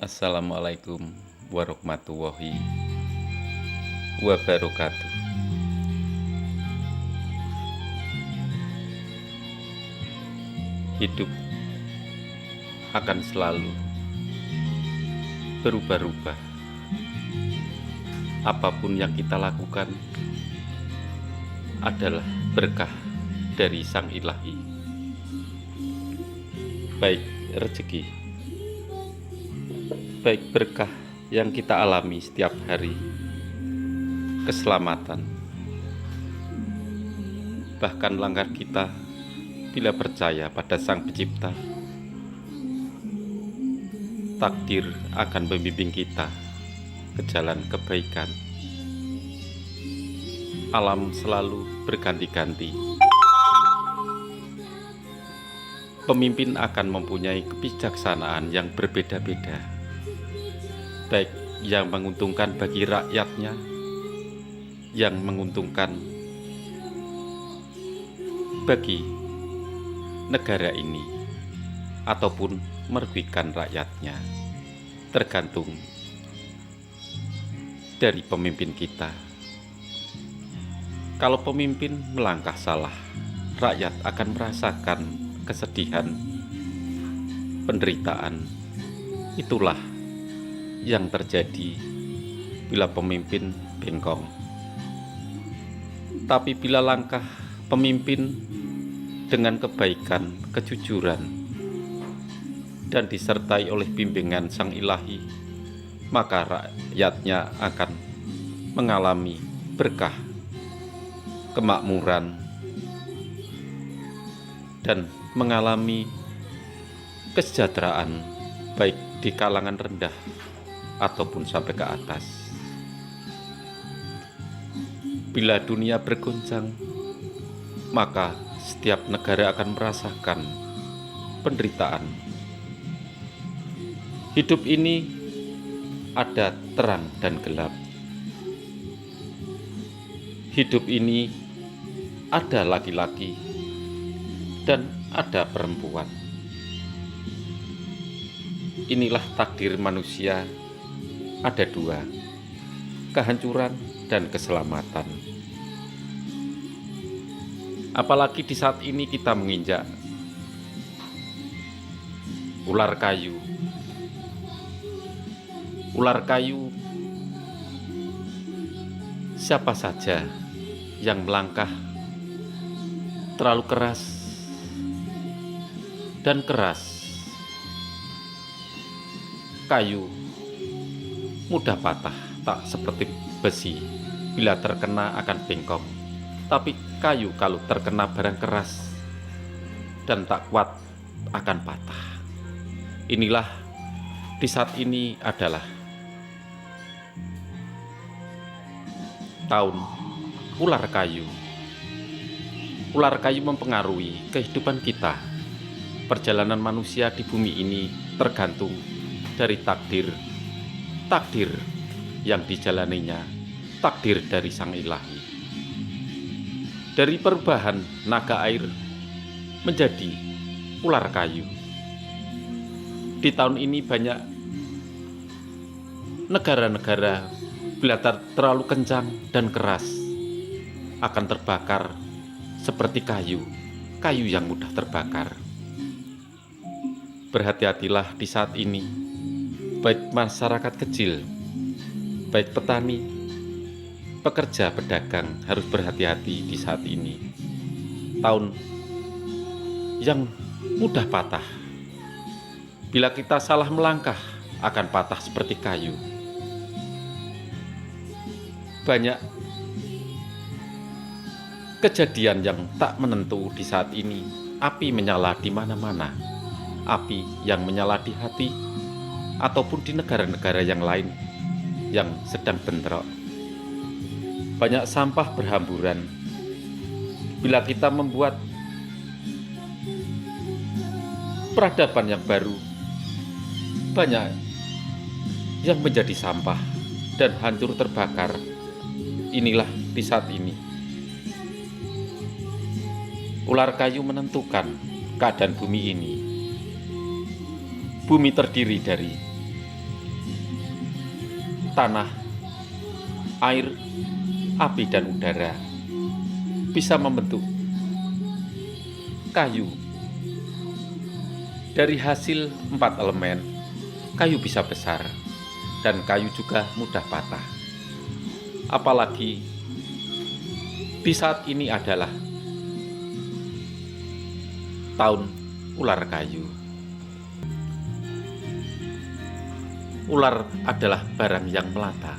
Assalamualaikum warahmatullahi wabarakatuh. Hidup akan selalu berubah-ubah. Apapun yang kita lakukan adalah berkah dari Sang Ilahi. Baik rezeki, baik berkah yang kita alami setiap hari, keselamatan, bahkan langkah kita bila percaya pada Sang Pencipta, takdir akan membimbing kita ke jalan kebaikan. Alam selalu berganti-ganti. Pemimpin akan mempunyai kebijaksanaan yang berbeda-beda, baik yang menguntungkan bagi rakyatnya, yang menguntungkan bagi negara ini, ataupun merugikan rakyatnya, tergantung dari pemimpin kita. Kalau pemimpin melangkah salah, rakyat akan merasakan kesedihan, penderitaan. Itulah yang terjadi bila pemimpin bengkong. Tapi bila langkah pemimpin dengan kebaikan, kejujuran, dan disertai oleh bimbingan Sang Ilahi, maka rakyatnya akan mengalami berkah, kemakmuran, dan mengalami kesejahteraan baik di kalangan rendah ataupun sampai ke atas. Bila dunia bergoncang, maka setiap negara akan merasakan penderitaan. Hidup ini ada terang dan gelap. Hidup ini ada laki-laki dan ada perempuan. Inilah takdir manusia, ada dua, kehancuran dan keselamatan. Apalagi di saat ini kita menginjak ular kayu. Ular kayu, siapa saja yang melangkah terlalu keras dan keras, kayu mudah patah, tak seperti besi bila terkena akan bengkok. Tapi kayu kalau terkena barang keras dan tak kuat akan patah. Inilah di saat ini adalah tahun ular kayu. Ular kayu mempengaruhi kehidupan kita. Perjalanan manusia di bumi ini tergantung dari takdir yang dijalaninya, takdir dari Sang Ilahi. Dari perubahan naga air menjadi ular kayu. Di tahun ini banyak negara-negara bila terlalu kencang dan keras akan terbakar seperti kayu yang mudah terbakar. Berhati-hatilah di saat ini, baik masyarakat kecil, baik petani, pekerja, pedagang harus berhati-hati di saat ini. Tahun yang mudah patah. Bila kita salah melangkah, akan patah seperti kayu. Banyak kejadian yang tak menentu di saat ini. Api menyala di mana-mana. Api yang menyala di hati ataupun di negara-negara yang lain yang sedang bentrok. Banyak sampah berhamburan. Bila kita membuat peradaban yang baru, banyak yang menjadi sampah dan hancur terbakar. Inilah di saat ini ular kayu menentukan keadaan bumi ini. Bumi terdiri dari tanah, air, api, dan udara bisa membentuk kayu. Dari hasil 4 elemen, kayu bisa besar dan kayu juga mudah patah. Apalagi di saat ini adalah tahun ular kayu. Ular adalah barang yang melata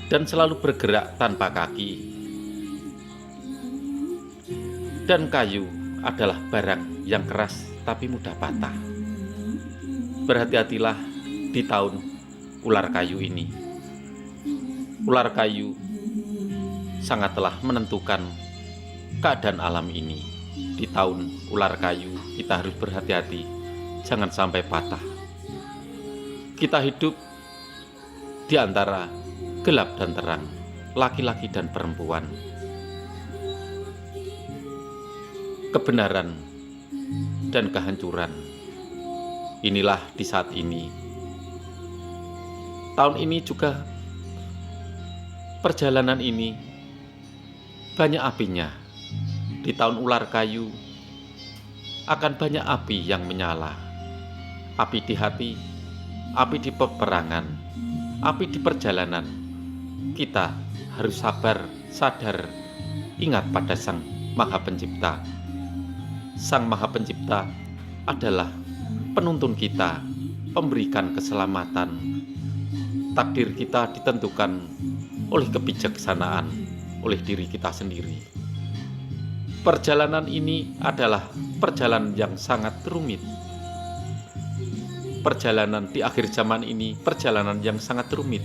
dan selalu bergerak tanpa kaki. Dan kayu adalah barang yang keras tapi mudah patah. Berhati-hatilah di tahun ular kayu ini. Ular kayu sangatlah menentukan keadaan alam ini. Di tahun ular kayu kita harus berhati-hati, jangan sampai patah. Kita hidup di antara gelap dan terang, laki-laki dan perempuan, kebenaran dan kehancuran. Inilah di saat ini. Tahun ini juga perjalanan ini banyak apinya. Di tahun ular kayu akan banyak api yang menyala. Api di hati, api di peperangan, api di perjalanan. Kita harus sabar, sadar, ingat pada Sang Maha Pencipta. Sang Maha Pencipta adalah penuntun kita, pemberikan keselamatan. Takdir kita ditentukan oleh kebijaksanaan, oleh diri kita sendiri. Perjalanan ini adalah perjalanan yang sangat rumit. Perjalanan di akhir zaman ini, perjalanan yang sangat rumit.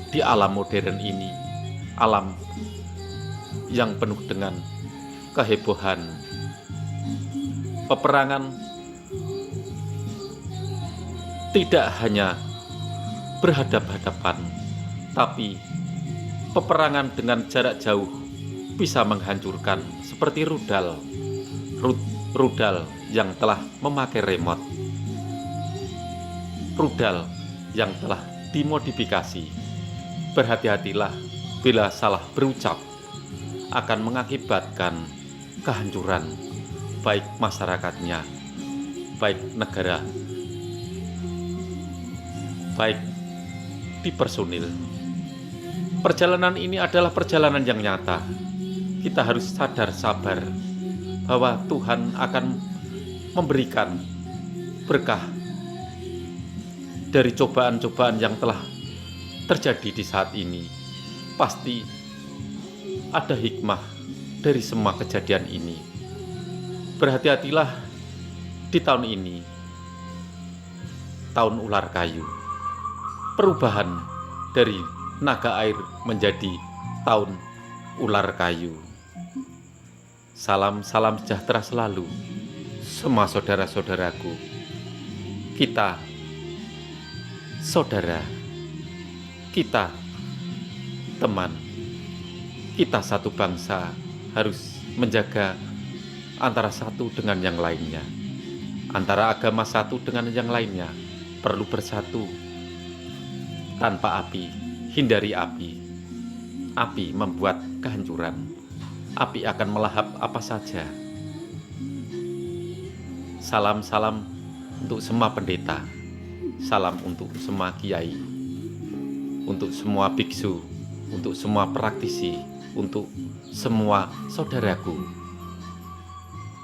Di alam modern ini, alam yang penuh dengan kehebohan, peperangan, tidak hanya berhadap-hadapan, tapi peperangan dengan jarak jauh bisa menghancurkan, seperti rudal yang telah memakai remote, rudal yang telah dimodifikasi. Berhati-hatilah bila salah berucap, akan mengakibatkan kehancuran baik masyarakatnya, baik negara, baik di personil. Perjalanan ini adalah perjalanan yang nyata. Kita harus sadar, sabar bahwa Tuhan akan memberikan berkah dari cobaan-cobaan yang telah terjadi di saat ini. Pasti ada hikmah dari semua kejadian ini. Berhati-hatilah di tahun ini, tahun ular kayu. Perubahan dari naga air menjadi tahun ular kayu. Salam sejahtera selalu, semua saudara-saudaraku. Kita saudara, kita teman, kita satu bangsa, harus menjaga antara satu dengan yang lainnya, antara agama satu dengan yang lainnya. Perlu bersatu. Tanpa api, hindari api. Api membuat kehancuran. Api akan melahap apa saja. Salam untuk semua pendeta. Salam untuk semua kiai, untuk semua biksu, untuk semua praktisi, untuk semua saudaraku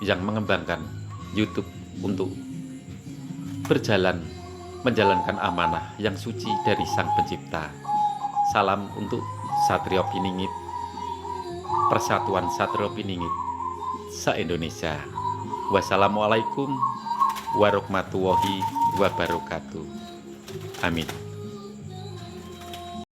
yang mengembangkan YouTube untuk berjalan menjalankan amanah yang suci dari Sang Pencipta. Salam untuk Satrio Piningit, Persatuan Satrio Piningit se-Indonesia. Wassalamualaikum warahmatullahi wabarakatuh. Amin.